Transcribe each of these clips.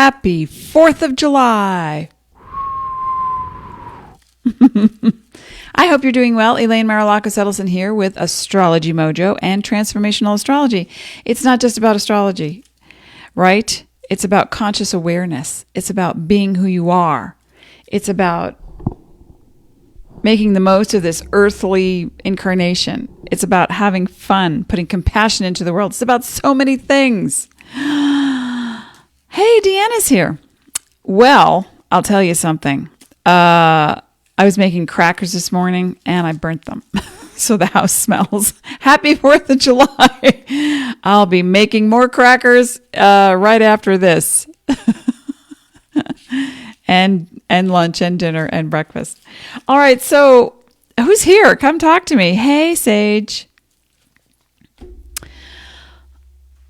Happy 4th of July. I hope you're doing well. Elaine Marolakos Edelson here with Astrology Mojo and Transformational Astrology. It's not just about astrology, right? It's about conscious awareness. It's about being who you are. It's about making the most of this earthly incarnation. It's about having fun, putting compassion into the world. It's about so many things. Hey, Deanna's here. Well, I'll tell you something. I was making crackers this morning and I burnt them. So the house smells. Happy 4th of July. I'll be making more crackers right after this. and lunch and dinner and breakfast. All right, so who's here? Come talk to me. Hey, Sage.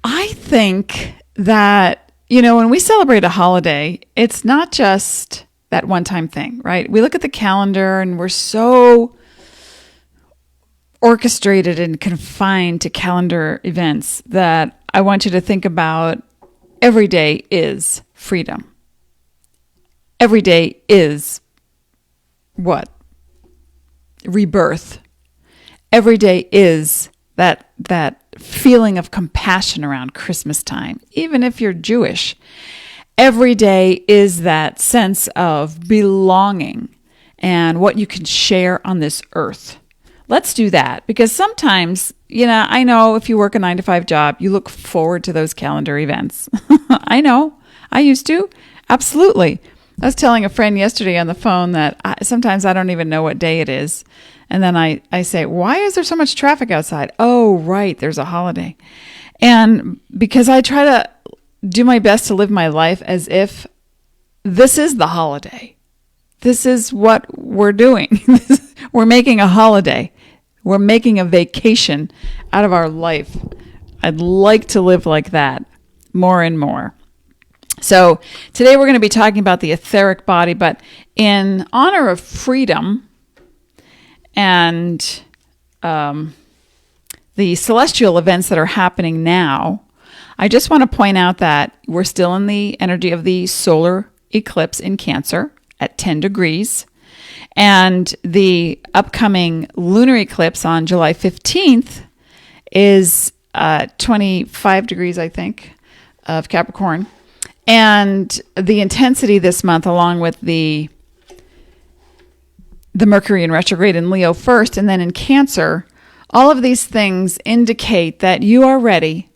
I think that, when we celebrate a holiday, it's not just that one-time thing, right? We look at the calendar and we're so orchestrated and confined to calendar events that I want you to think about every day is freedom. Every day is what? Rebirth. Every day is that feeling of compassion around Christmas time, even if you're Jewish. Every day is that sense of belonging and what you can share on this earth. Let's do that because sometimes, I know if you work a 9-to-5 job, you look forward to those calendar events. I know. I used to. Absolutely. I was telling a friend yesterday on the phone that sometimes I don't even know what day it is. And then I say, why is there so much traffic outside? Oh, right. There's a holiday. And because I try to do my best to live my life as if this is the holiday. This is what we're doing. We're making a holiday. We're making a vacation out of our life. I'd like to live like that more and more. So today we're going to be talking about the etheric body, but in honor of freedom and the celestial events that are happening now, I just want to point out that we're still in the energy of the solar eclipse in Cancer at 10 degrees. And the upcoming lunar eclipse on July 15th is 25 degrees, I think, of Capricorn. And the intensity this month, along with the Mercury in retrograde in Leo first, and then in Cancer, all of these things indicate that you are ready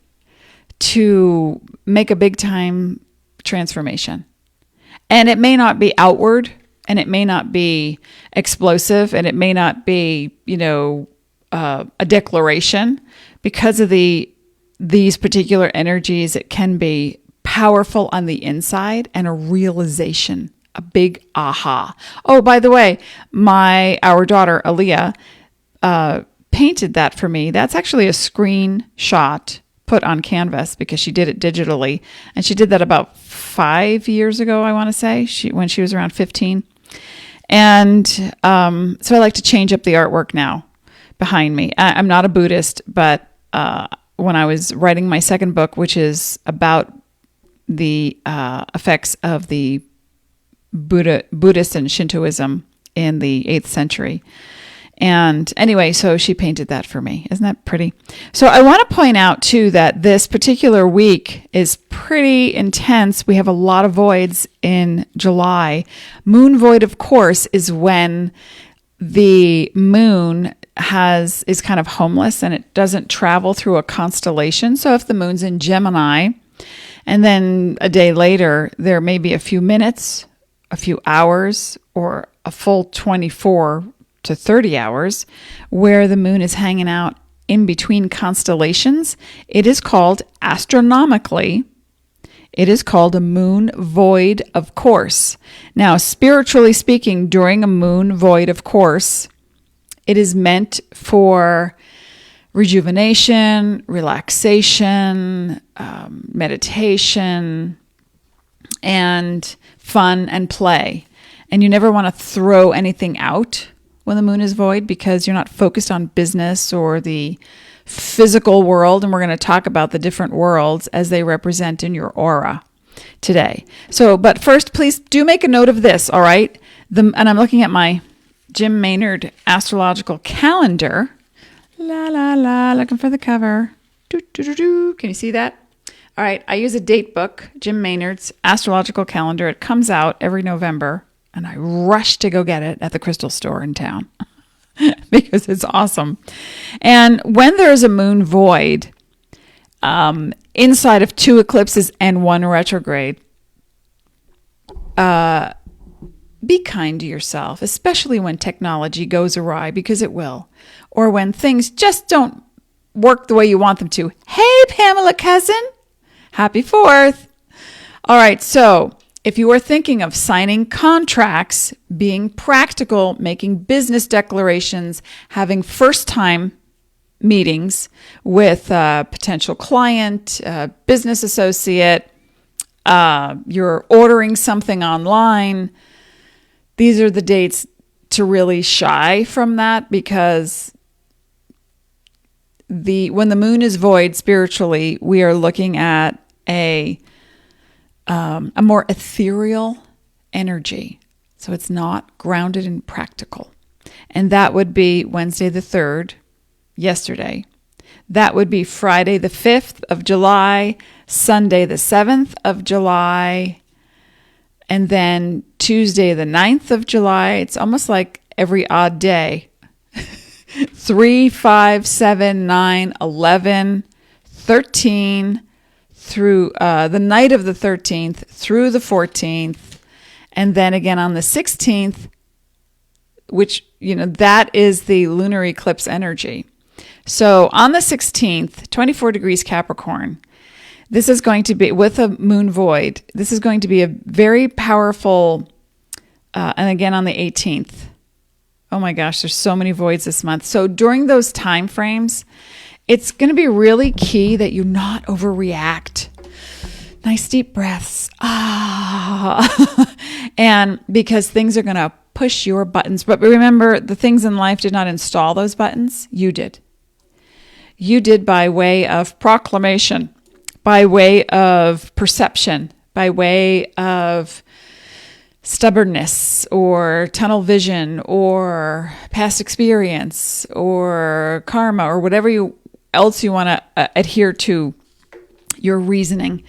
to make a big time transformation. And it may not be outward, and it may not be explosive, and it may not be, a declaration. Because of these particular energies, it can be powerful on the inside and a realization, a big aha. Oh, by the way, our daughter, Aaliyah, painted that for me. That's actually a screenshot put on canvas because she did it digitally. And she did that about 5 years ago, I want to say, when she was around 15. And so I like to change up the artwork now behind me. I'm not a Buddhist, but when I was writing my second book, which is about the effects of the Buddhist and Shintoism in the 8th century. And anyway, so she painted that for me. Isn't that pretty? So I want to point out, too, that this particular week is pretty intense. We have a lot of voids in July. Moon void, of course, is when the moon is kind of homeless and it doesn't travel through a constellation. So if the moon's in Gemini, and then a day later, there may be a few minutes, a few hours, or a full 24 to 30 hours where the moon is hanging out in between constellations. It is called, astronomically, it is called a moon void, of course. Now, spiritually speaking, during a moon void, of course, it is meant for rejuvenation, relaxation, meditation, and fun and play. And you never want to throw anything out when the moon is void because you're not focused on business or the physical world. And we're going to talk about the different worlds as they represent in your aura. today. So, but first, please do make a note of this, all right? And I'm looking at my Jim Maynard astrological calendar. La, la, la, looking for the cover. Do, do, do, do. Can you see that? All right, I use a date book, Jim Maynard's astrological calendar. It comes out every November, and I rush to go get it at the crystal store in town because it's awesome. And when there's a moon void, inside of 2 eclipses and 1 retrograde, be kind to yourself, especially when technology goes awry, because it will, or when things just don't work the way you want them to. Hey, Pamela cousin, happy 4th. All right, so if you are thinking of signing contracts, being practical, making business declarations, having first-time meetings with a potential client, a business associate, you're ordering something online, these are the dates to really shy from that, because when the moon is void spiritually, we are looking at a more ethereal energy. So it's not grounded and practical. And that would be Wednesday the 3rd, yesterday. That would be Friday the 5th of July, Sunday the 7th of July, and then Tuesday the 9th of July. It's almost like every odd day. 3, 5, 7, 9, 11, 13, through the night of the 13th through the 14th, and then again on the 16th, which, that is the lunar eclipse energy. So on the 16th, 24 degrees Capricorn, this is going to be, with a moon void, this is going to be a very powerful, and again on the 18th. Oh my gosh, there's so many voids this month. So during those time frames, it's going to be really key that you not overreact. Nice deep breaths. And because things are going to push your buttons. But remember, the things in life did not install those buttons. You did. You did by way of proclamation, by way of perception, by way of stubbornness or tunnel vision or past experience or karma or whatever else you want to adhere to your reasoning.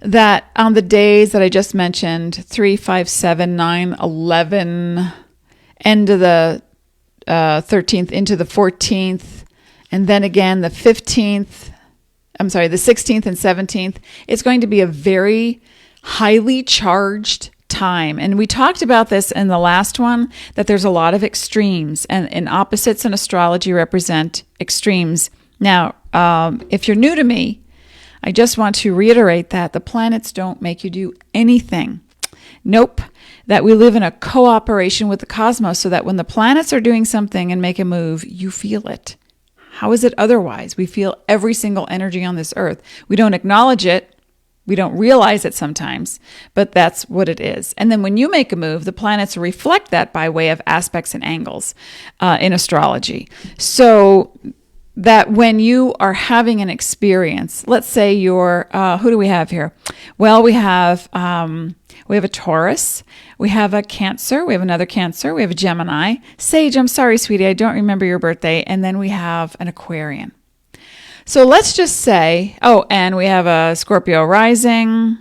That on the days that I just mentioned, 3, 5, 7, 9, 11, end of the 13th into the 14th, and then again the 16th and 17th, it's going to be a very highly charged time. And we talked about this in the last one, that there's a lot of extremes, and opposites in astrology represent extremes. Now, if you're new to me, I just want to reiterate that the planets don't make you do anything. Nope. That we live in a cooperation with the cosmos, so that when the planets are doing something and make a move, you feel it. How is it otherwise? We feel every single energy on this earth. We don't acknowledge it. We don't realize it sometimes, but that's what it is. And then when you make a move, the planets reflect that by way of aspects and angles in astrology. So that when you are having an experience, let's say you're, who do we have here? Well, we have a Taurus, we have a Cancer, we have another Cancer, we have a Gemini. Sage, I'm sorry, sweetie, I don't remember your birthday. And then we have an Aquarian. So let's just say, and we have a Scorpio rising,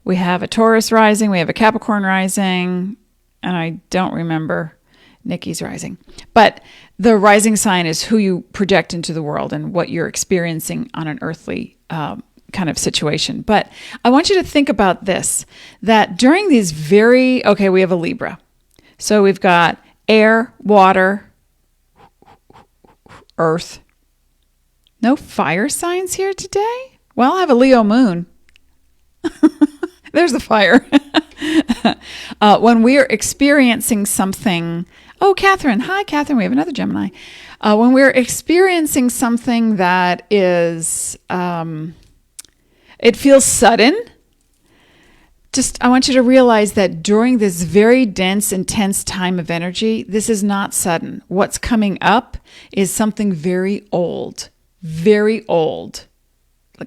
we have a Taurus rising, we have a Capricorn rising, and I don't remember Nikki's rising. But the rising sign is who you project into the world and what you're experiencing on an earthly kind of situation. But I want you to think about this, that during these we have a Libra. So we've got air, water, earth. No fire signs here today? Well, I have a Leo moon. There's the fire. When we are experiencing something, Catherine. Hi, Catherine. We have another Gemini. When we're experiencing something that is, it feels sudden. I want you to realize that during this very dense, intense time of energy, this is not sudden. What's coming up is something very old,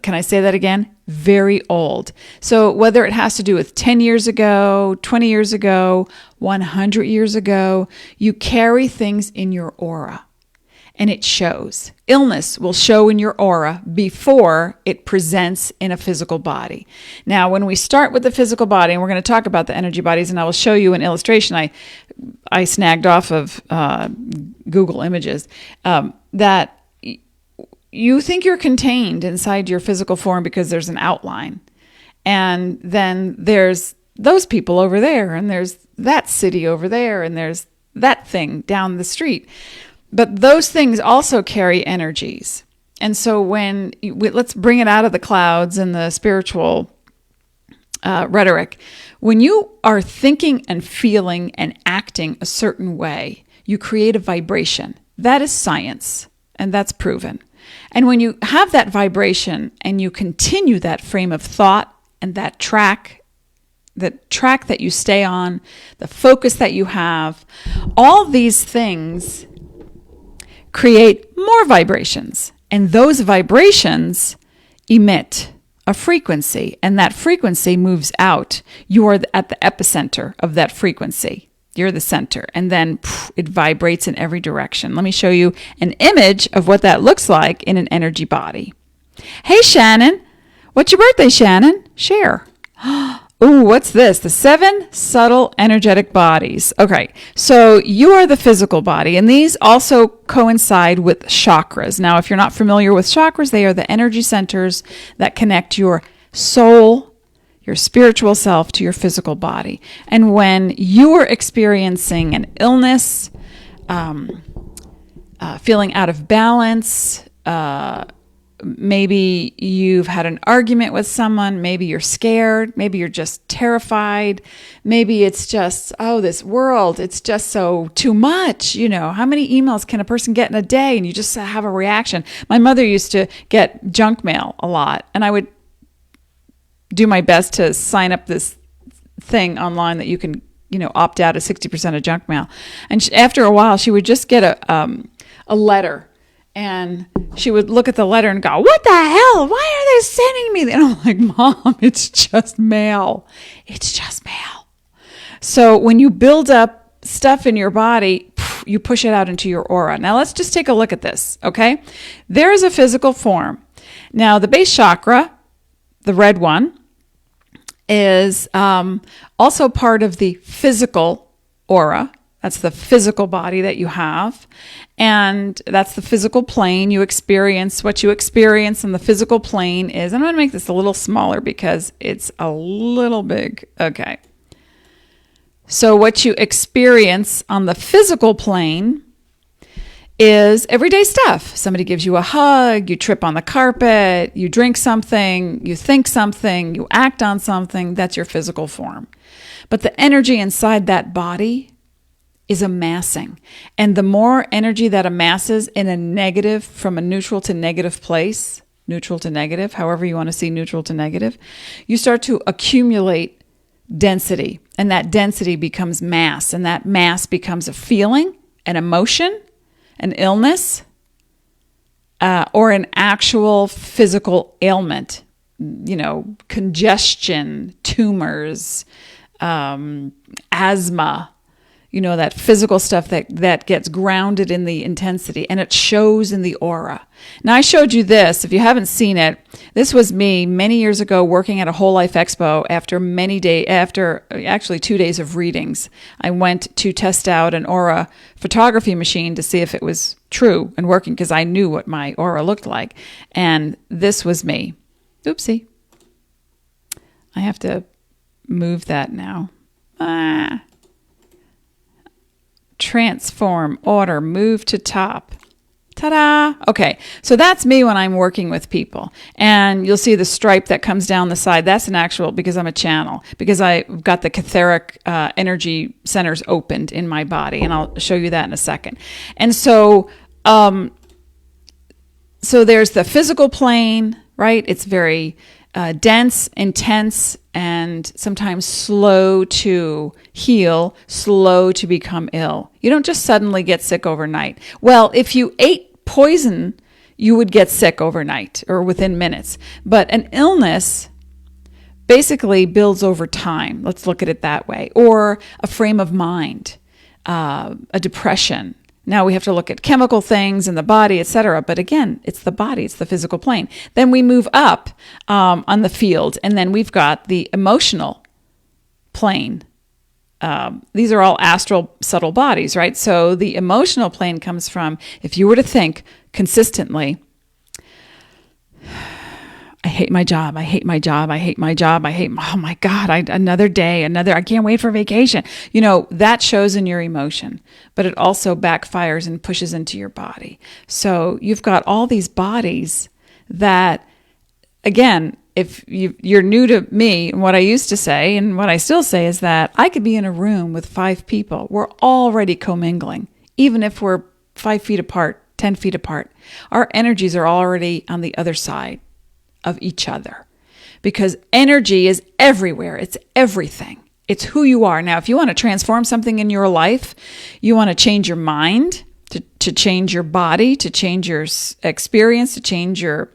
Can I say that again? Very old. So whether it has to do with 10 years ago, 20 years ago, 100 years ago, you carry things in your aura and it shows. Illness will show in your aura before it presents in a physical body. Now, when we start with the physical body, and we're going to talk about the energy bodies, and I will show you an illustration I snagged off of Google Images, that you think you're contained inside your physical form because there's an outline. And then there's those people over there, and there's that city over there, and there's that thing down the street. But those things also carry energies. And so let's bring it out of the clouds and the spiritual rhetoric. When you are thinking and feeling and acting a certain way, you create a vibration. That is science, and that's proven. And when you have that vibration and you continue that frame of thought and that track that you stay on, the focus that you have, all these things create more vibrations. And those vibrations emit a frequency, and that frequency moves out. You are at the epicenter of that frequency. You're the center. And then it vibrates in every direction. Let me show you an image of what that looks like in an energy body. Hey, Shannon. What's your birthday, Shannon? Share. Ooh, what's this? The 7 subtle energetic bodies. Okay, so you are the physical body, and these also coincide with chakras. Now, if you're not familiar with chakras, they are the energy centers that connect your soul, your spiritual self, to your physical body. And when you are experiencing an illness, feeling out of balance, maybe you've had an argument with someone, maybe you're scared, maybe you're just terrified, maybe it's just, this world, it's just so too much. How many emails can a person get in a day? And you just have a reaction. My mother used to get junk mail a lot, and I would do my best to sign up this thing online that you can, opt out of 60% of junk mail. And after a while, she would just get a letter. And she would look at the letter and go, "What the hell? Why are they sending me?" And I'm like, "Mom, it's just mail. It's just mail." So when you build up stuff in your body, you push it out into your aura. Now let's just take a look at this, okay? There is a physical form. Now the base chakra, the red one, is also part of the physical aura. That's the physical body that you have. And that's the physical plane. You experience what you experience, and the physical plane is, I'm going to make this a little smaller because it's a little big. Okay. So what you experience on the physical plane is everyday stuff. Somebody gives you a hug, you trip on the carpet, you drink something, you think something, you act on something. That's your physical form. But the energy inside that body is amassing. And the more energy that amasses in a negative, from a neutral to negative place, neutral to negative, however you want to see neutral to negative, you start to accumulate density. And that density becomes mass. And that mass becomes a feeling, an emotion, an illness, or an actual physical ailment. Congestion, tumors, asthma, that physical stuff that gets grounded in the intensity, and it shows in the aura. Now, I showed you this. If you haven't seen it, this was me many years ago working at a Whole Life Expo after actually 2 days of readings. I went to test out an aura photography machine to see if it was true and working, because I knew what my aura looked like. And this was me. Oopsie. I have to move that now. Transform, order, move to top. Ta-da! Okay, so that's me when I'm working with people. And you'll see the stripe that comes down the side. That's an actual, because I'm a channel, because I've got the etheric energy centers opened in my body. And I'll show you that in a second. And so, so there's the physical plane, right? It's very dense, intense, and sometimes slow to heal, slow to become ill. You don't just suddenly get sick overnight. Well, if you ate poison, you would get sick overnight or within minutes. But an illness basically builds over time. Let's look at it that way. Or a frame of mind, a depression. Now we have to look at chemical things in the body, etc. But again, it's the body, it's the physical plane. Then we move up on the field, and then we've got the emotional plane. These are all astral subtle bodies, right? So the emotional plane comes from, if you were to think consistently, I hate my job. I hate my job. I hate my job. Oh my God, another day, I can't wait for vacation. That shows in your emotion, but it also backfires and pushes into your body. So you've got all these bodies that, again, if you're new to me, and what I used to say and what I still say is that I could be in a room with 5 people. We're already commingling, even if we're 5 feet apart, 10 feet apart. Our energies are already on the other side of each other, because energy is everywhere. It's everything. It's who you are. Now, if you want to transform something in your life, you want to change your mind, to change your body, to change your experience, to change your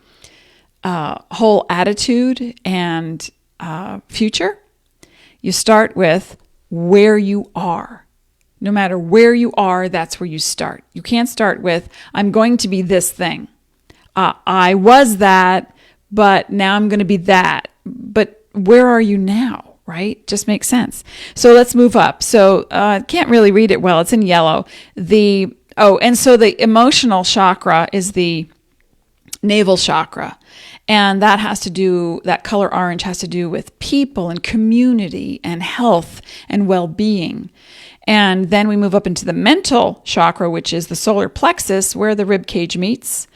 whole attitude and future, you start with where you are. No matter where you are, that's where you start. You can't start with, I'm going to be this thing. I was that, but now I'm going to be that. But where are you now, right? Just makes sense. So let's move up. So I can't really read it well. It's in yellow. And so the emotional chakra is the navel chakra. And that color orange has to do with people and community and health and well-being. And then we move up into the mental chakra, which is the solar plexus, where the rib cage meets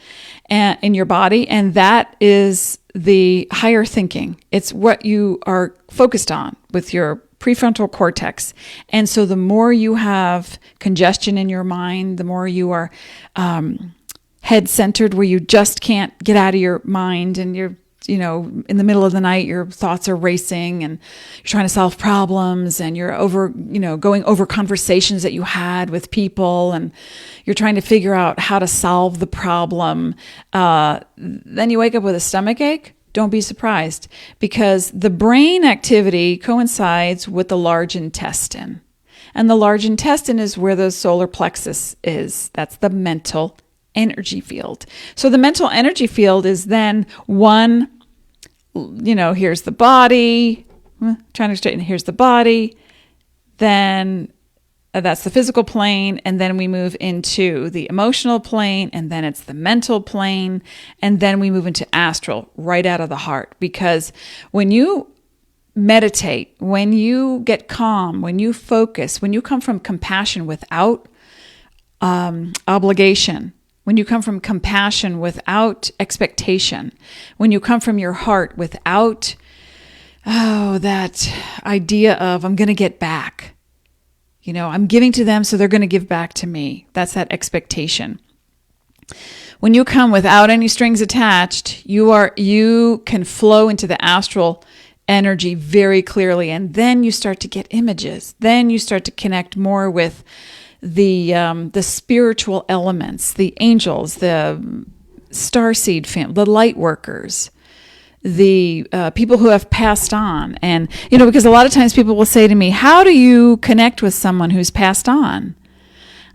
in your body. And that is the higher thinking. It's what you are focused on with your prefrontal cortex. And so the more you have congestion in your mind, the more you are head centered, where you just can't get out of your mind, and you're, in the middle of the night, your thoughts are racing and you're trying to solve problems, and you're going over conversations that you had with people, and you're trying to figure out how to solve the problem. Then you wake up with a stomach ache. Don't be surprised, because the brain activity coincides with the large intestine. And the large intestine is where the solar plexus is. That's the mental energy field. So the mental energy field is then one, here's the body, trying to straighten, here's the body, then that's the physical plane, and then we move into the emotional plane, and then it's the mental plane, and then we move into astral, right out of the heart. Because when you meditate, when you get calm, when you focus, when you come from compassion without obligation, when you come from compassion without expectation, when you come from your heart without, that idea of, I'm going to get back. I'm giving to them, so they're going to give back to me. That's that expectation. When you come without any strings attached, you can flow into the astral energy very clearly. And then you start to get images. Then you start to connect more with the spiritual elements, the angels, the starseed family, the light workers, the people who have passed on. And, because a lot of times people will say to me, how do you connect with someone who's passed on?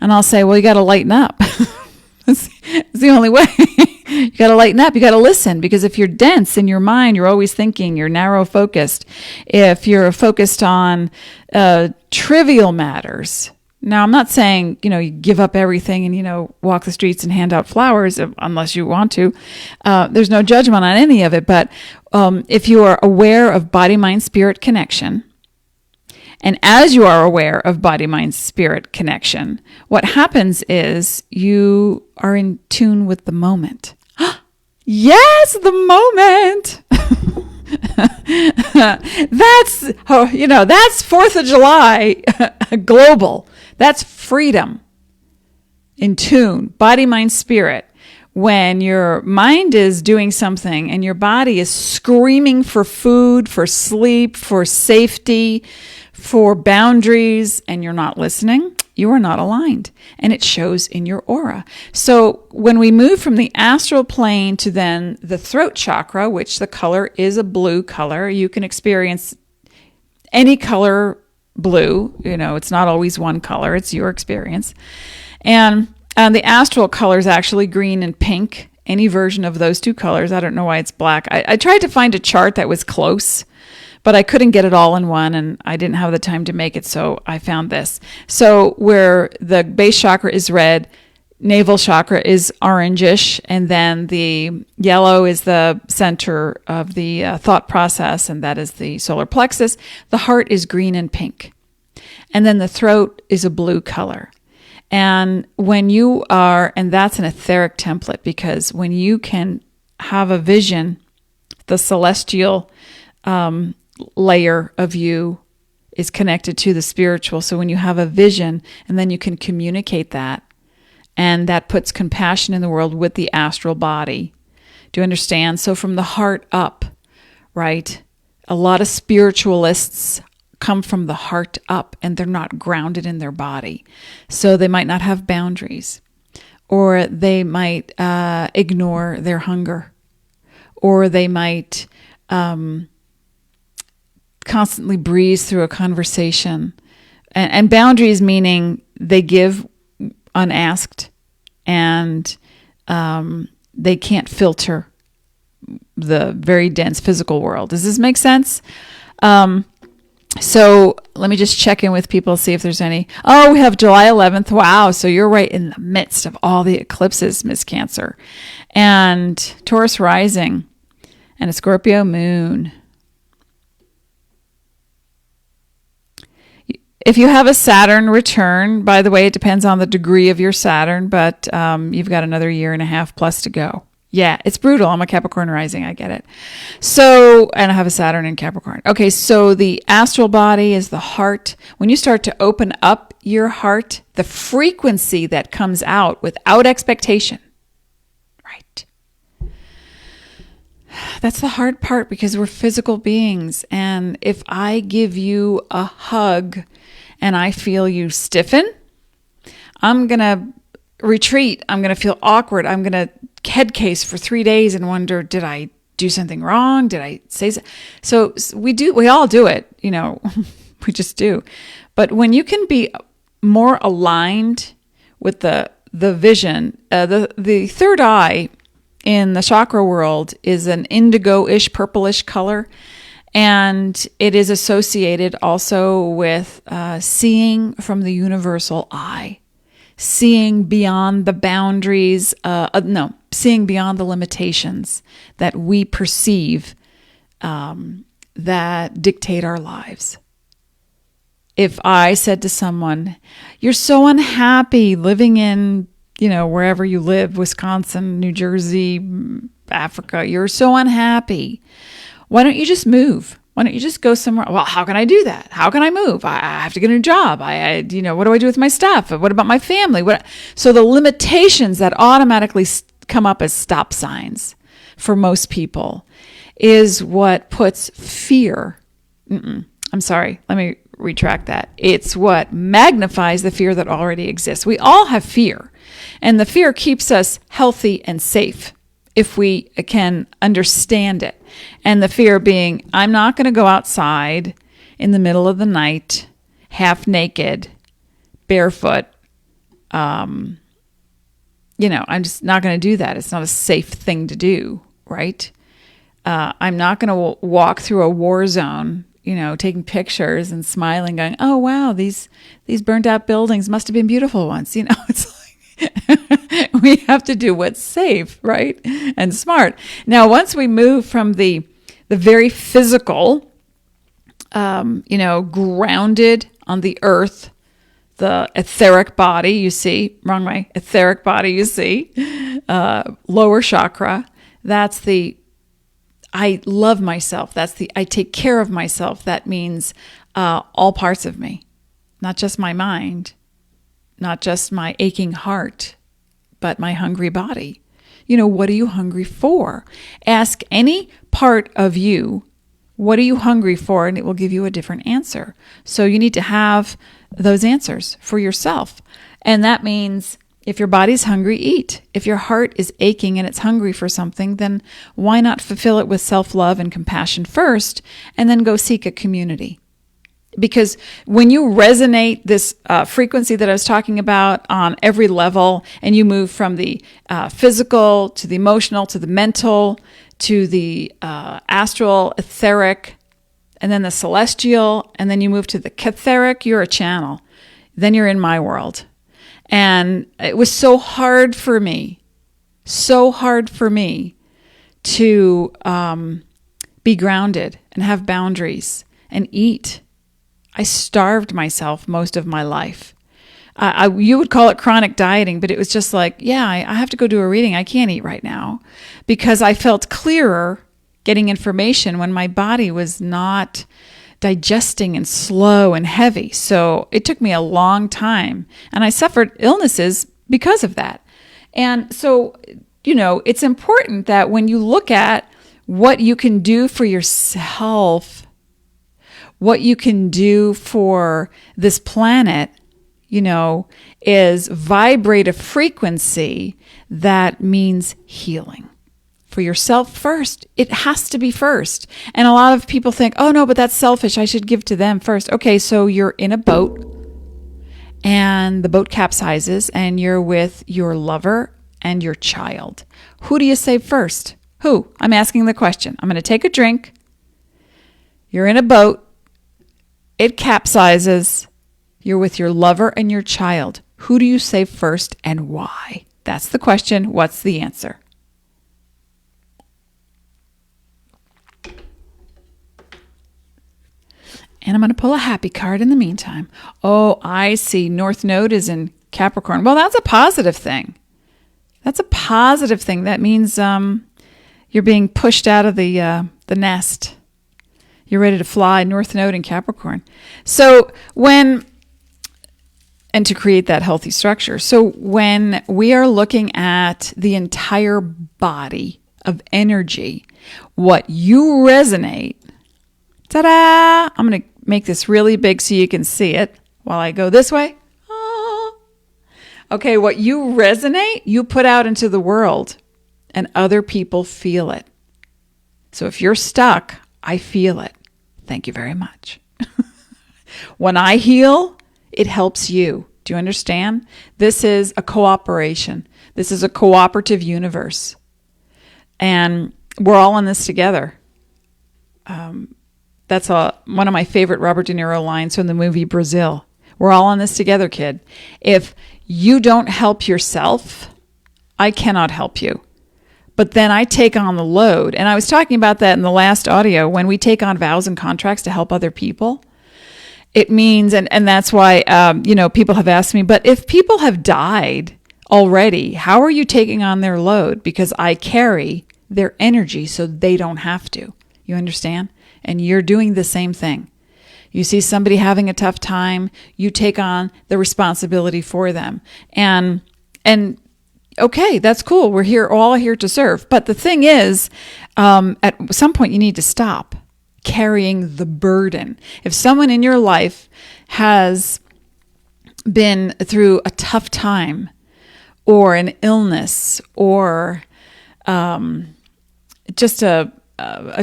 And I'll say, well, you got to lighten up. It's the only way. You got to lighten up. You got to listen, because if you're dense in your mind, you're always thinking, you're narrow focused. If you're focused on trivial matters. Now, I'm not saying, you give up everything and, walk the streets and hand out flowers unless you want to. There's no judgment on any of it. But if you are aware of body-mind-spirit connection, and as you are aware of body-mind-spirit connection, what happens is you are in tune with the moment. Yes, the moment. That's 4th of July global. That's freedom. In tune, body, mind, spirit. When your mind is doing something and your body is screaming for food, for sleep, for safety, for boundaries, and you're not listening, You are not aligned, and it shows in your aura. So when we move from the astral plane to then the throat chakra, which the color is a blue color, you can experience any color blue. It's not always one color. It's your experience. And the astral color is actually green and pink, any version of those two colors. I don't know why it's black. I tried to find a chart that was close, but I couldn't get it all in one, and I didn't have the time to make it, so I found this. So where the base chakra is red, navel chakra is orangish, and then the yellow is the center of the thought process, and that is the solar plexus. The heart is green and pink. And then the throat is a blue color. And when you are, and that's an etheric template, because when you can have a vision, the celestial layer of you is connected to the spiritual. So when you have a vision and then you can communicate that, and that puts compassion in the world with the astral body. Do you understand? So from the heart up, right? A lot of spiritualists come from the heart up, and they're not grounded in their body. So they might not have boundaries, or they might ignore their hunger, or they might constantly breeze through a conversation. And boundaries meaning they give unasked, and they can't filter the very dense physical world. Does this make sense? So let me just check in with people, see if there's any. Oh, we have July 11th. Wow. So you're right in the midst of all the eclipses, Miss Cancer. And Taurus rising and a Scorpio moon. If you have a Saturn return, by the way, it depends on the degree of your Saturn, but you've got another year and a half plus to go. Yeah, it's brutal. I'm a Capricorn rising. I get it. So, and I have a Saturn in Capricorn. Okay, so the astral body is the heart. When you start to open up your heart, the frequency that comes out without expectation, right? That's the hard part, because we're physical beings. And if I give you a hug and I feel you stiffen, I'm going to retreat. I'm going to feel awkward. I'm going to head case for 3 days and wonder, did I do something wrong? Did I say so? So we all do it, we just do. But when you can be more aligned with the vision, the third eye in the chakra world is an indigo-ish, purplish color. And it is associated also with seeing from the universal eye, seeing beyond the boundaries, seeing beyond the limitations that we perceive that dictate our lives. If I said to someone, you're so unhappy living in, wherever you live, Wisconsin, New Jersey, Africa, you're so unhappy. Why don't you just move? Why don't you just go somewhere? Well, how can I do that? How can I move? I have to get a new job. What do I do with my stuff? What about my family? So the limitations that automatically come up as stop signs for most people is what puts fear. I'm sorry. Let me retract that. It's what magnifies the fear that already exists. We all have fear, and the fear keeps us healthy and safe if we can understand it. And the fear being, I'm not going to go outside in the middle of the night, half naked, barefoot. I'm just not going to do that. It's not a safe thing to do, right? I'm not going to walk through a war zone, taking pictures and smiling, going, oh, wow, these burnt out buildings must have been beautiful once. It's like, we have to do what's safe, right? And smart. Now, once we move from the very physical, grounded on the earth, the etheric body, you see, wrong way, etheric body, you see, lower chakra, that's the I love myself. That's the I take care of myself. That means all parts of me, not just my mind, not just my aching heart, but my hungry body. What are you hungry for? Ask any part of you What are you hungry for? And it will give you a different answer. So you need to have those answers for yourself. And that means if your body's hungry, eat. If your heart is aching and it's hungry for something, then why not fulfill it with self-love and compassion first, and then go seek a community? Because when you resonate this frequency that I was talking about on every level, and you move from the physical to the emotional to the mental to the astral, etheric, and then the celestial, and then you move to the etheric, you're a channel. Then you're in my world. And it was so hard for me to be grounded and have boundaries and eat. I starved myself most of my life. You would call it chronic dieting, but it was just like, yeah, I have to go do a reading. I can't eat right now because I felt clearer getting information when my body was not digesting and slow and heavy. So it took me a long time, and I suffered illnesses because of that. And so, it's important that when you look at what you can do for yourself, what you can do for this planet, is vibrate a frequency that means healing. For yourself first. It has to be first. And a lot of people think, oh no, but that's selfish. I should give to them first. Okay, so you're in a boat and the boat capsizes and you're with your lover and your child. Who do you save first? Who? I'm asking the question. I'm going to take a drink. You're in a boat. It capsizes. You're with your lover and your child. Who do you save first and why? That's the question. What's the answer? And I'm going to pull a happy card in the meantime. Oh, I see. North Node is in Capricorn. Well, that's a positive thing. That's a positive thing. That means you're being pushed out of the nest. You're ready to fly. North Node in Capricorn. So and to create that healthy structure. So when we are looking at the entire body of energy, what you resonate, ta-da! I'm going to make this really big so you can see it while I go this way. Ah. Okay, what you resonate, you put out into the world, and other people feel it. So if you're stuck, I feel it. Thank you very much. When I heal, it helps you. Do you understand? This is a cooperation. This is a cooperative universe. And we're all in this together. That's one of my favorite Robert De Niro lines from the movie Brazil. We're all in this together, kid. If you don't help yourself, I cannot help you. But then I take on the load. And I was talking about that in the last audio. When we take on vows and contracts to help other people, it means, and that's why, people have asked me, but if people have died already, how are you taking on their load? Because I carry their energy so they don't have to. You understand? And you're doing the same thing. You see somebody having a tough time, you take on the responsibility for them. And okay, that's cool. We're all here to serve. But the thing is, at some point you need to stop carrying the burden. If someone in your life has been through a tough time or an illness or just a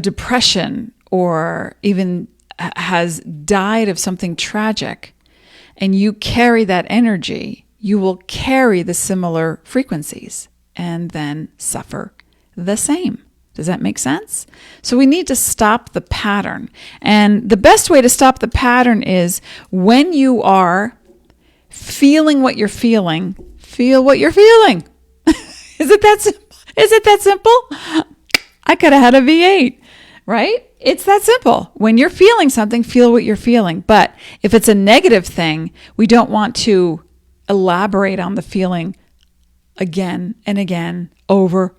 depression, or even has died of something tragic, and you carry that energy, you will carry the similar frequencies and then suffer the same. Does that make sense? So we need to stop the pattern. And the best way to stop the pattern is when you are feeling what you're feeling, feel what you're feeling. Is it that simple? Is it that simple? I could have had a V8, right? It's that simple. When you're feeling something, feel what you're feeling. But if it's a negative thing, we don't want to elaborate on the feeling again and again, over,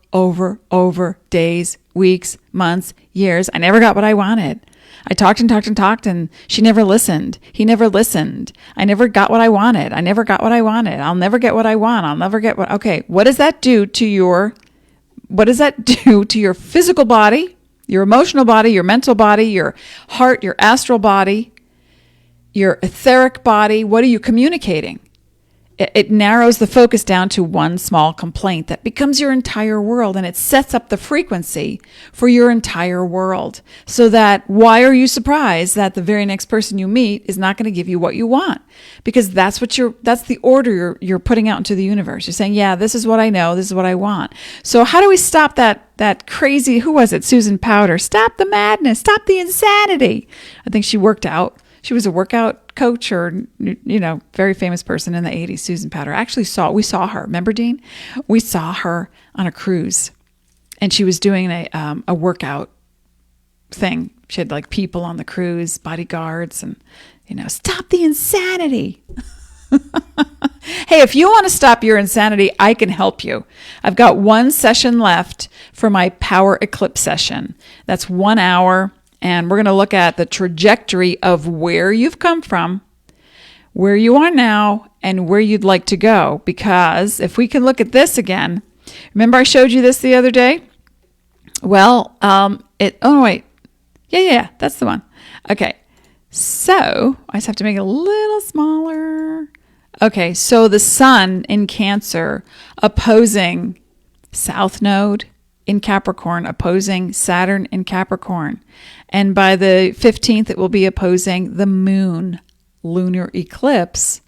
days, weeks, months, years. I never got what I wanted. I talked and she never listened. He never listened. I never got what I wanted. I'll never get what I want. Okay, what does that do to your physical body? Your emotional body, your mental body, your heart, your astral body, your etheric body. What are you communicating? It narrows the focus down to one small complaint that becomes your entire world, and it sets up the frequency for your entire world. So that why are you surprised that the very next person you meet is not going to give you what you want? Because that's the order you're putting out into the universe. You're saying, yeah, this is what I know, this is what I want. So how do we stop that crazy, who was it? Susan Powder. Stop the madness, stop the insanity. I think she worked out. She was a workout coach or, very famous person in the 80s, Susan Powder. Actually we saw her. Remember, Dean? We saw her on a cruise, and she was doing a workout thing. She had like people on the cruise, bodyguards, and, stop the insanity. Hey, if you want to stop your insanity, I can help you. I've got one session left for my power eclipse session. That's 1 hour. And we're going to look at the trajectory of where you've come from, where you are now, and where you'd like to go. Because if we can look at this again, remember I showed you this the other day? Well, Yeah, that's the one. Okay, so I just have to make it a little smaller. Okay, so the sun in Cancer opposing South Node in Capricorn, opposing Saturn in Capricorn. And by the 15th, it will be opposing the moon lunar eclipse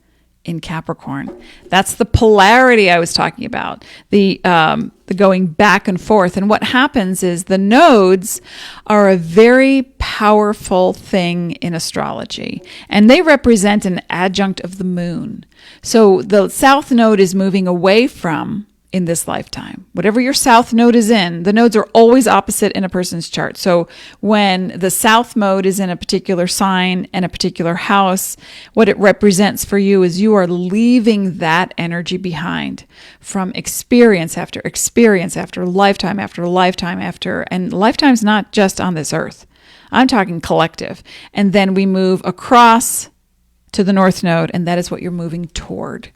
in Capricorn. That's the polarity I was talking about, the going back and forth. And what happens is the nodes are a very powerful thing in astrology, and they represent an adjunct of the moon. So the South Node is moving away from, in this lifetime, whatever your South Node is in, the nodes are always opposite in a person's chart. So when the South Node is in a particular sign and a particular house, what it represents for you is you are leaving that energy behind from experience after lifetime after lifetime and lifetime's not just on this earth. I'm talking collective. And then we move across to the North Node, and that is what you're moving toward.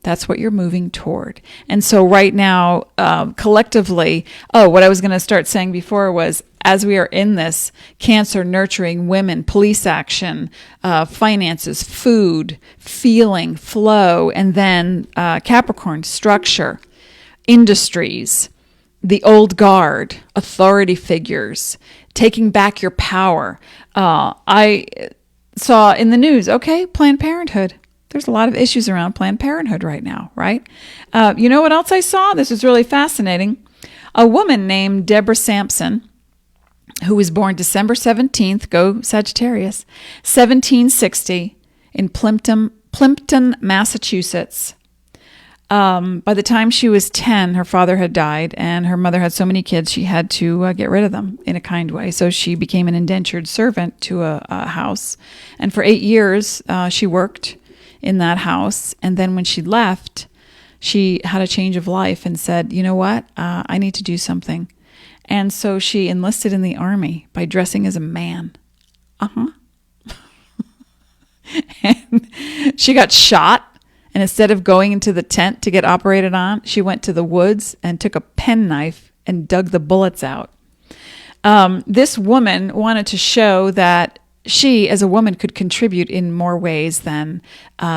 That's what you're moving toward. And so right now, collectively, what I was going to start saying before was, as we are in this, Cancer nurturing women, police action, finances, food, feeling, flow, and then Capricorn, structure, industries, the old guard, authority figures, taking back your power. I saw in the news, Planned Parenthood. There's a lot of issues around Planned Parenthood right now, right? You know what else I saw? This is really fascinating. A woman named Deborah Sampson, who was born December 17th, go Sagittarius, 1760 in Plimpton, Massachusetts. By the time she was 10, her father had died, and her mother had so many kids, she had to get rid of them in a kind way. So she became an indentured servant to a house. And for 8 years, she worked in that house. And then when she left, she had a change of life and said, you know what? I need to do something. And so she enlisted in the army by dressing as a man. And she got shot. And instead of going into the tent to get operated on, she went to the woods and took a penknife and dug the bullets out. This woman wanted to show that she, as a woman, could contribute in more ways than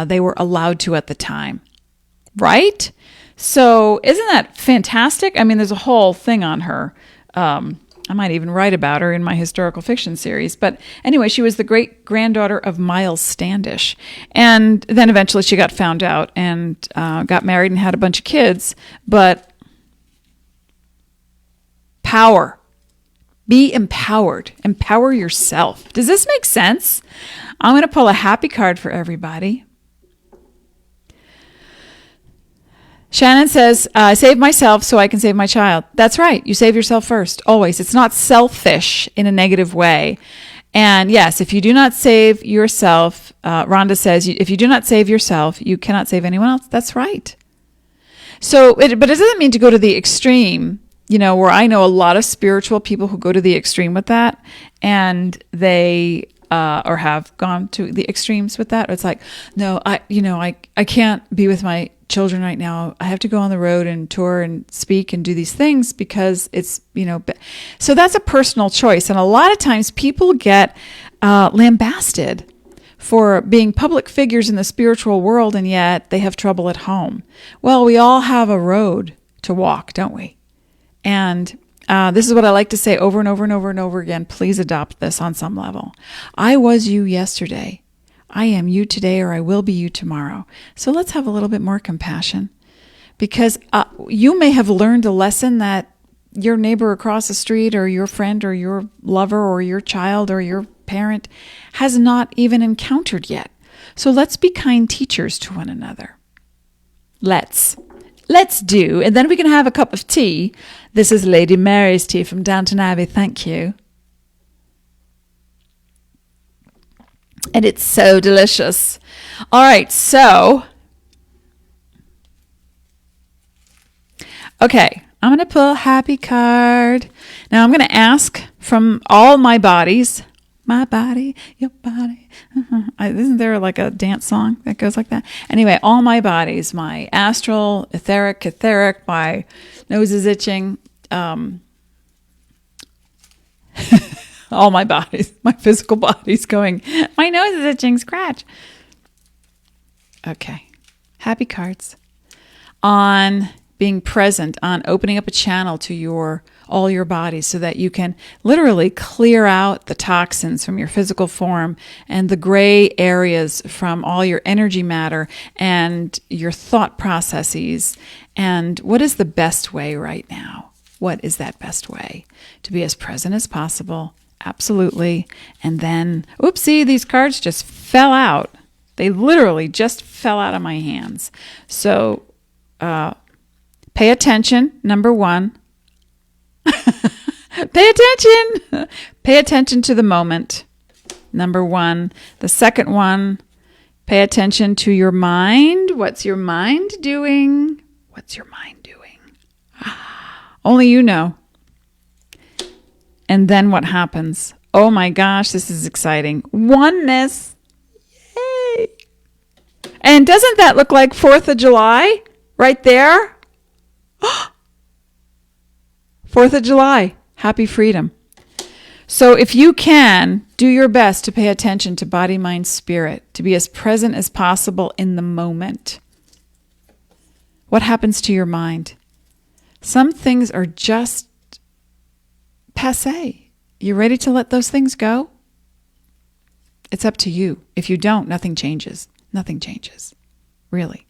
they were allowed to at the time. Right? So isn't that fantastic? I mean, there's a whole thing on her. I might even write about her in my historical fiction series. But anyway, she was the great-granddaughter of Miles Standish. And then eventually she got found out and got married and had a bunch of kids. But power. Be empowered. Empower yourself. Does this make sense? I'm going to pull a happy card for everybody. Shannon says, save myself so I can save my child. That's right. You save yourself first, always. It's not selfish in a negative way. And yes, if you do not save yourself, Rhonda says, if you do not save yourself, you cannot save anyone else. That's right. So, but it doesn't mean to go to the extreme, where I know a lot of spiritual people who go to the extreme with that, and they or have gone to the extremes with that. It's like, no, I can't be with my children right now. I have to go on the road and tour and speak and do these things because it's, so that's a personal choice. And a lot of times people get lambasted for being public figures in the spiritual world, and yet they have trouble at home. Well, we all have a road to walk, don't we? And this is what I like to say over and over and over and over again. Please adopt this on some level. I was you yesterday. I am you today, or I will be you tomorrow. So let's have a little bit more compassion, because you may have learned a lesson that your neighbor across the street or your friend or your lover or your child or your parent has not even encountered yet. So let's be kind teachers to one another. Let's do. And then we can have a cup of tea. This is Lady Mary's tea from Downton Abbey. Thank you. And it's so delicious. All right, so. Okay, I'm going to pull a happy card. Now I'm going to ask from all my bodies. My body, your body. Isn't there like a dance song that goes like that? Anyway, all my bodies, my astral, etheric, my nose is itching. All my bodies, my physical body's going, my nose is itching, scratch. Okay. Happy cards. On being present, on opening up a channel to all your bodies so that you can literally clear out the toxins from your physical form and the gray areas from all your energy matter and your thought processes. And what is the best way right now? What is that best way? To be as present as possible. Absolutely. And then, oopsie, these cards just fell out. They literally just fell out of my hands. So, pay attention, number one. Pay attention. Pay attention to the moment, number one. The second one, pay attention to your mind. What's your mind doing? What's your mind doing? Only you know. And then what happens? Oh my gosh, this is exciting. Oneness. Yay. And doesn't that look like 4th of July right there? 4th of July. Happy freedom. So if you can, do your best to pay attention to body, mind, spirit, to be as present as possible in the moment. What happens to your mind? Some things are just passé. You ready to let those things go? It's up to you. If you don't, nothing changes. Nothing changes. Really.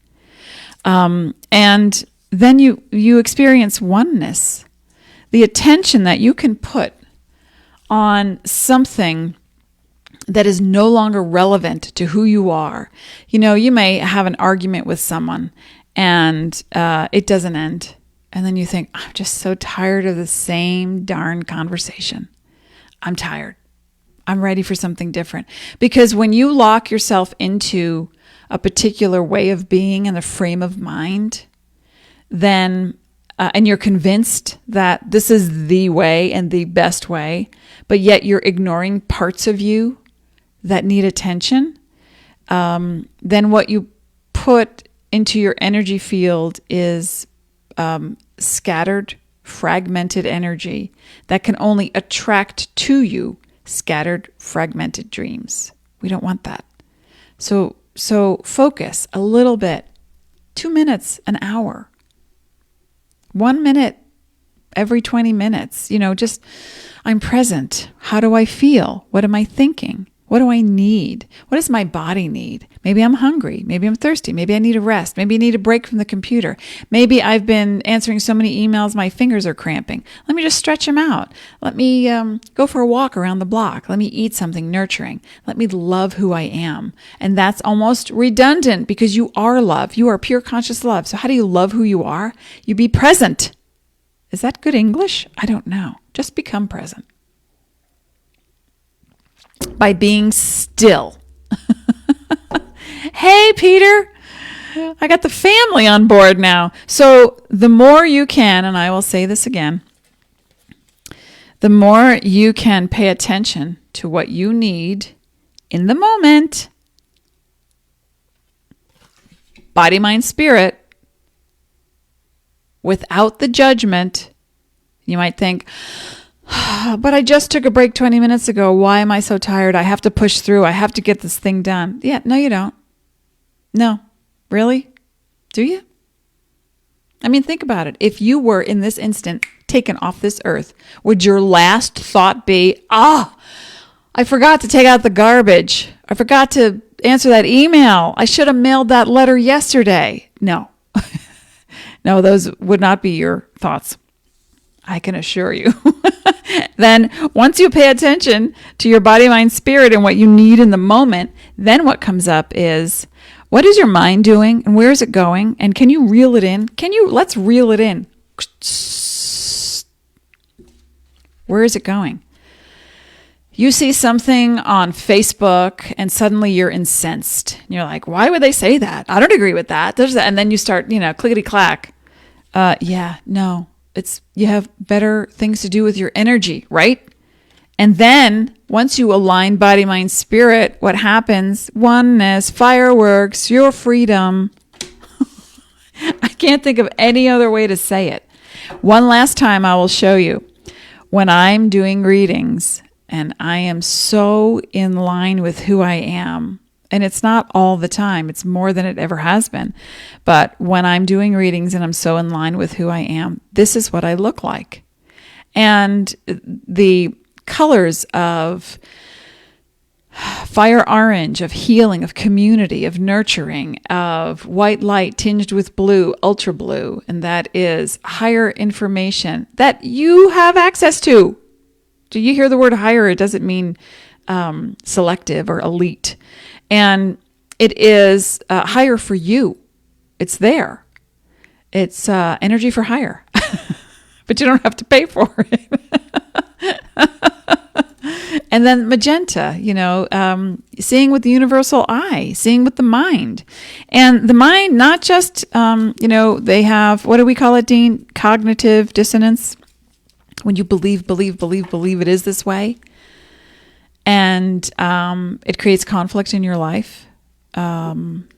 And then you experience oneness. The attention that you can put on something that is no longer relevant to who you are. You may have an argument with someone and it doesn't end. And then you think, I'm just so tired of the same darn conversation. I'm tired. I'm ready for something different. Because when you lock yourself into a particular way of being and a frame of mind, then, and you're convinced that this is the way and the best way, but yet you're ignoring parts of you that need attention, then what you put into your energy field is scattered, fragmented energy that can only attract to you scattered, fragmented dreams. We don't want that. So focus a little bit, 2 minutes, an hour, 1 minute every 20 minutes, just I'm present. How do I feel? What am I thinking? What do I need? What does my body need? Maybe I'm hungry. Maybe I'm thirsty. Maybe I need a rest. Maybe I need a break from the computer. Maybe I've been answering so many emails, my fingers are cramping. Let me just stretch them out. Let me go for a walk around the block. Let me eat something nurturing. Let me love who I am. And that's almost redundant because you are love. You are pure conscious love. So how do you love who you are? You be present. Is that good English? I don't know. Just become present. By being still. Hey, Peter, I got the family on board now. So the more you can, and I will say this again, the more you can pay attention to what you need in the moment, body, mind, spirit, without the judgment. You might think, but I just took a break 20 minutes ago. Why am I so tired? I have to push through. I have to get this thing done. Yeah, no, you don't. No. Really? Do you? I mean, think about it. If you were in this instant taken off this earth, would your last thought be, I forgot to take out the garbage. I forgot to answer that email. I should have mailed that letter yesterday. No. No, those would not be your thoughts. I can assure you. Then once you pay attention to your body, mind, spirit and what you need in the moment, then what comes up is, what is your mind doing and where is it going? And can you reel it in? Let's reel it in. Where is it going? You see something on Facebook and suddenly you're incensed. And you're like, why would they say that? I don't agree with that. There's that. And then you start, clickety clack. You have better things to do with your energy, right? And then once you align body, mind, spirit, what happens? Oneness, fireworks, your freedom. I can't think of any other way to say it. One last time I will show you. When I'm doing readings and I am so in line with who I am, and it's not all the time, it's more than it ever has been. But when I'm doing readings and I'm so in line with who I am, this is what I look like. And the colors of fire orange, of healing, of community, of nurturing, of white light tinged with blue, ultra blue, and that is higher information that you have access to. Do you hear the word higher? It doesn't mean selective or elite. And it is higher for you. It's there. It's energy for hire. But you don't have to pay for it. And then magenta, seeing with the universal eye, seeing with the mind. And the mind, not just, they have, what do we call it, Dean? Cognitive dissonance. When you believe it is this way. And it creates conflict in your life. And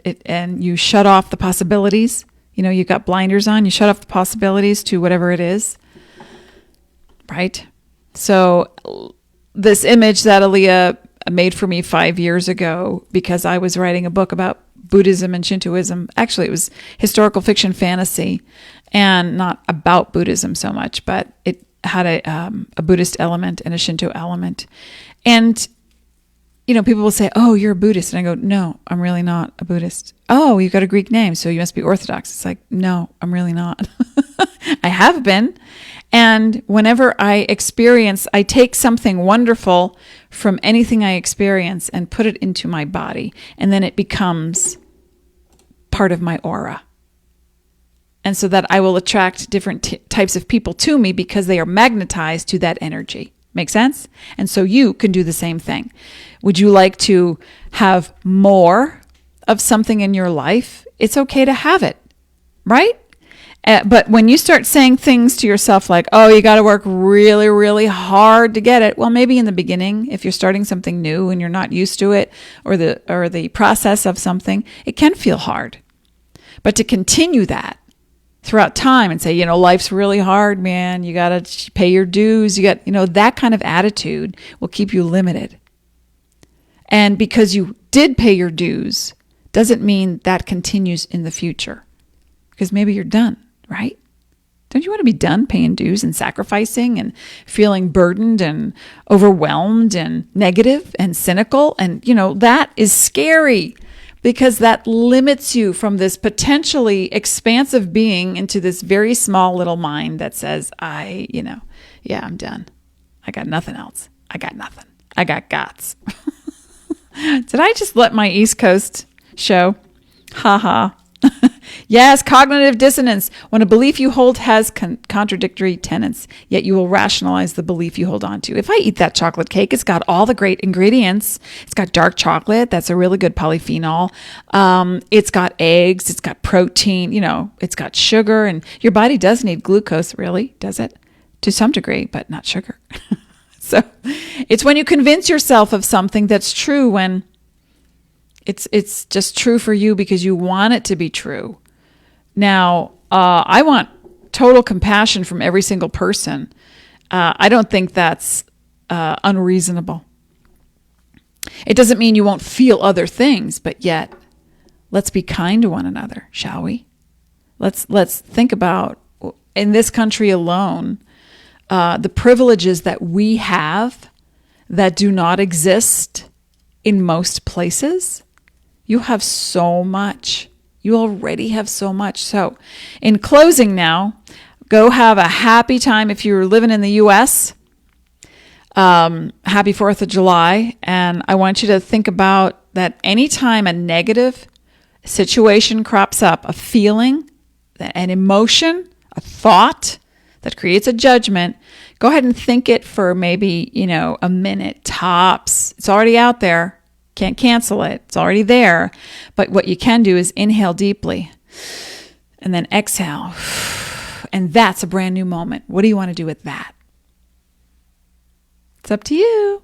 you shut off the possibilities. You've got blinders on. You shut off the possibilities to whatever it is. Right? So this image that Aaliyah made for me 5 years ago, because I was writing a book about Buddhism and Shintoism. Actually, it was historical fiction fantasy and not about Buddhism so much, but it had a Buddhist element and a Shinto element. And, people will say, oh, you're a Buddhist. And I go, no, I'm really not a Buddhist. Oh, you've got a Greek name, so you must be Orthodox. It's like, no, I'm really not. I have been. And whenever I take something wonderful from anything I experience and put it into my body, and then it becomes part of my aura. And so that I will attract different types of people to me because they are magnetized to that energy. Make sense? And so you can do the same thing. Would you like to have more of something in your life? It's okay to have it, right? But when you start saying things to yourself like, oh, you got to work really, really hard to get it. Well, maybe in the beginning, if you're starting something new and you're not used to it or the process of something, it can feel hard. But to continue that throughout time and say, life's really hard, man. You got to pay your dues. You got, that kind of attitude will keep you limited. And because you did pay your dues doesn't mean that continues in the future. Because maybe you're done. Right? Don't you want to be done paying dues and sacrificing and feeling burdened and overwhelmed and negative and cynical? And, that is scary because that limits you from this potentially expansive being into this very small little mind that says, I'm done. I got nothing else. I got nothing. I got guts. Did I just let my East Coast show? Ha ha. Yes, cognitive dissonance. When a belief you hold has contradictory tenets, yet you will rationalize the belief you hold on to. If I eat that chocolate cake, it's got all the great ingredients. It's got dark chocolate. That's a really good polyphenol. It's got eggs. It's got protein. It's got sugar. And your body does need glucose, really, does it? To some degree, but not sugar. So it's when you convince yourself of something that's true when it's just true for you because you want it to be true. Now, I want total compassion from every single person. I don't think that's unreasonable. It doesn't mean you won't feel other things, but yet let's be kind to one another, shall we? Let's think about, in this country alone, the privileges that we have that do not exist in most places. You have so much. You already have so much. So in closing now, go have a happy time if you're living in the U.S. Happy 4th of July. And I want you to think about that anytime a negative situation crops up, a feeling, an emotion, a thought that creates a judgment, go ahead and think it for maybe, a minute tops. It's already out there. Can't cancel it. It's already there. But what you can do is inhale deeply and then exhale. And that's a brand new moment. What do you want to do with that? It's up to you.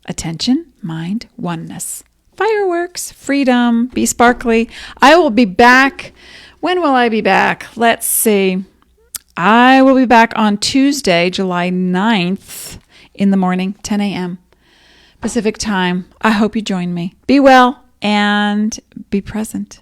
Attention, mind, oneness. Fireworks, freedom, be sparkly. I will be back. When will I be back? Let's see. I will be back on Tuesday, July 9th in the morning, 10 a.m. Pacific time. I hope you join me. Be well and be present.